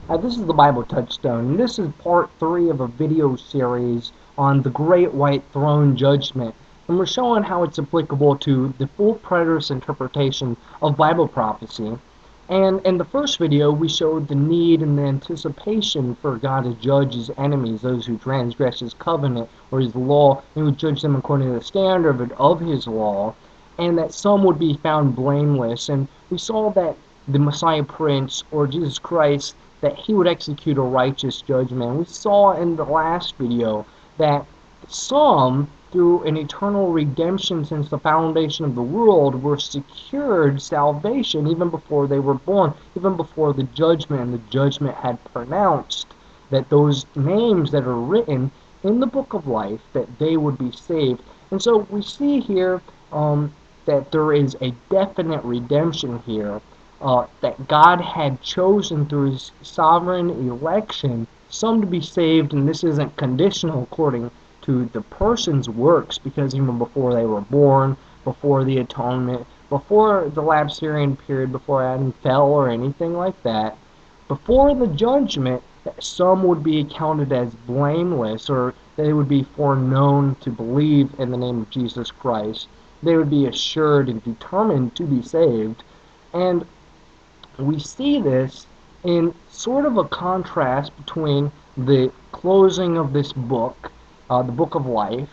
This is the Bible Touchstone, and this is part 3 of a video series on the Great White Throne Judgment. And we're showing how it's applicable to the full-preterist interpretation of Bible prophecy. And in the first video, we showed the need and the anticipation for God to judge his enemies, those who transgress his covenant or his law, and would judge them according to the standard of his law, and that some would be found blameless. And we saw that the Messiah Prince, or Jesus Christ, that he would execute a righteous judgment. We saw in the last video that some, through an eternal redemption since the foundation of the world, were secured salvation even before they were born, even before the judgment, and the judgment had pronounced that those names that are written in the book of life, that they would be saved. And so we see here that there is a definite redemption here, that God had chosen through his sovereign election some to be saved, and this isn't conditional according to the person's works, because even before they were born, before the atonement, before the Lapsarian period, before Adam fell or anything like that, before the judgment, that some would be counted as blameless, or they would be foreknown to believe in the name of Jesus Christ. They would be assured and determined to be saved. And we see this in sort of a contrast between the closing of this book, the book of life,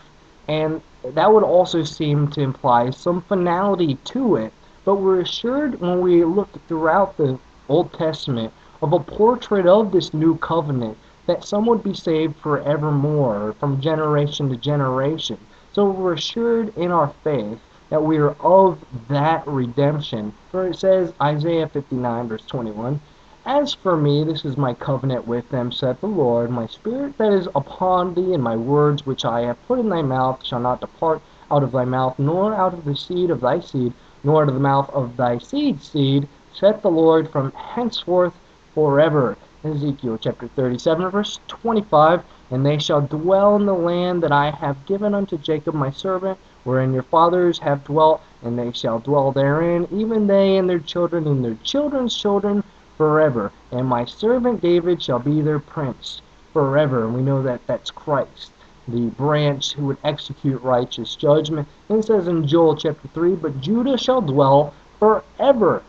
and that would also seem to imply some finality to it. But we're assured when we look throughout the Old Testament of a portrait of this new covenant, that some would be saved forevermore, from generation to generation. So we're assured in our faith that we are of that redemption. For it says, Isaiah 59 verse 21, "As for me, this is my covenant with them, saith the Lord, my spirit that is upon thee, and my words which I have put in thy mouth shall not depart out of thy mouth, nor out of the seed of thy seed, nor out of the mouth of thy seed's seed, saith the Lord, from henceforth forever." Ezekiel chapter 37 verse 25, "And they shall dwell in the land that I have given unto Jacob my servant, wherein your fathers have dwelt, and they shall dwell therein, even they and their children and their children's children forever. And my servant David shall be their prince forever." And we know that that's Christ, the branch who would execute righteous judgment. And it says in Joel chapter 3, "But Judah shall dwell forever,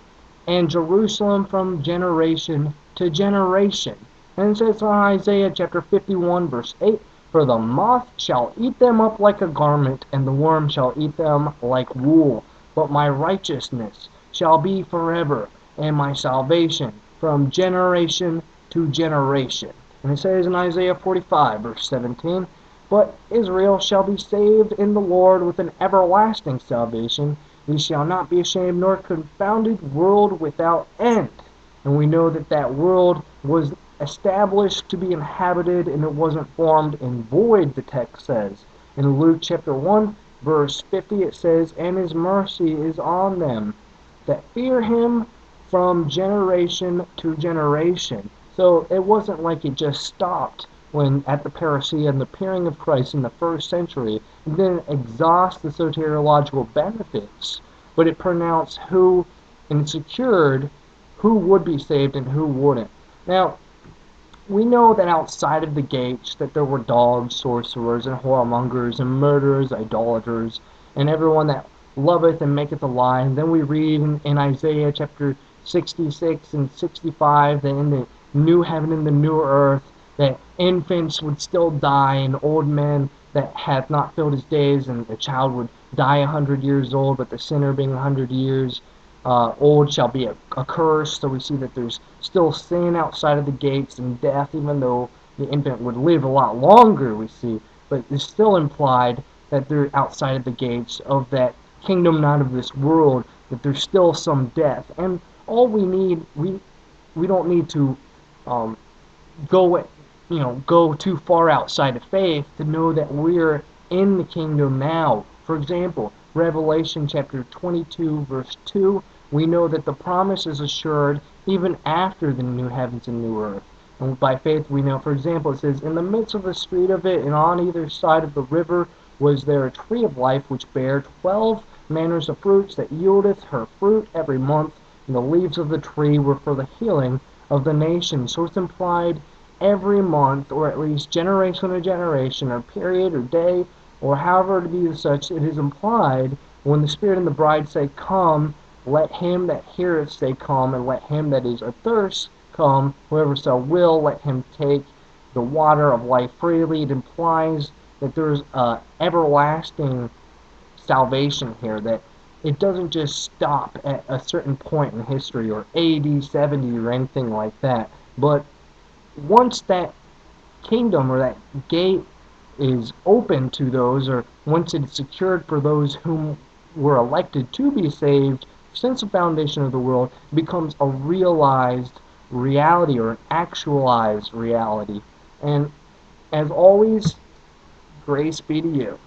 and Jerusalem from generation to generation." And it says in Isaiah chapter 51 verse 8, "For the moth shall eat them up like a garment, and the worm shall eat them like wool. But my righteousness shall be forever, and my salvation from generation to generation." And it says in Isaiah 45 verse 17, "But Israel shall be saved in the Lord with an everlasting salvation. He shall not be ashamed nor confounded, world without end." And we know that that world was established to be inhabited, and it wasn't formed in void, the text says. In Luke chapter 1 verse 50 it says, "And his mercy is on them that fear him from generation to generation." So it wasn't like it just stopped when at the parousia and the appearing of Christ in the first century. It didn't exhaust the soteriological benefits, but it pronounced who and secured who would be saved and who wouldn't. Now, we know that outside of the gates that there were dogs, sorcerers, and whoremongers, and murderers, idolaters, and everyone that loveth and maketh a lie. And then we read in Isaiah chapter 66 and 65 that in the new heaven and the new earth, that infants would still die, and old men that have not filled his days, and the child would die 100 years old, but the sinner being 100 years old shall be a curse. So we see that there's still sin outside of the gates and death, even though the infant would live a lot longer, we see. But it's still implied that they're outside of the gates of that kingdom not of this world, that there's still some death. And all we need, we don't need to go too far outside of faith to know that we're in the kingdom now. For example, Revelation chapter 22 verse 2, we know that the promise is assured even after the new heavens and new earth. And by faith we know, for example, it says, "In the midst of the street of it, and on either side of the river, was there a tree of life, which bare 12 manners of fruits, that yieldeth her fruit every month. And the leaves of the tree were for the healing of the nation. So it's implied every month, or at least generation to generation, or period, or day, or however to be such, it is implied when the Spirit and the bride say, "Come, let him that heareth say, Come, and let him that is athirst come, whoever shall will, let him take the water of life freely." It implies that there's everlasting salvation here, that it doesn't just stop at a certain point in history, or AD 70 or anything like that, but once that kingdom or that gate is open to those, or once it's secured for those whom were elected to be saved since the foundation of the world, it becomes a realized reality, or an actualized reality. And as always, grace be to you.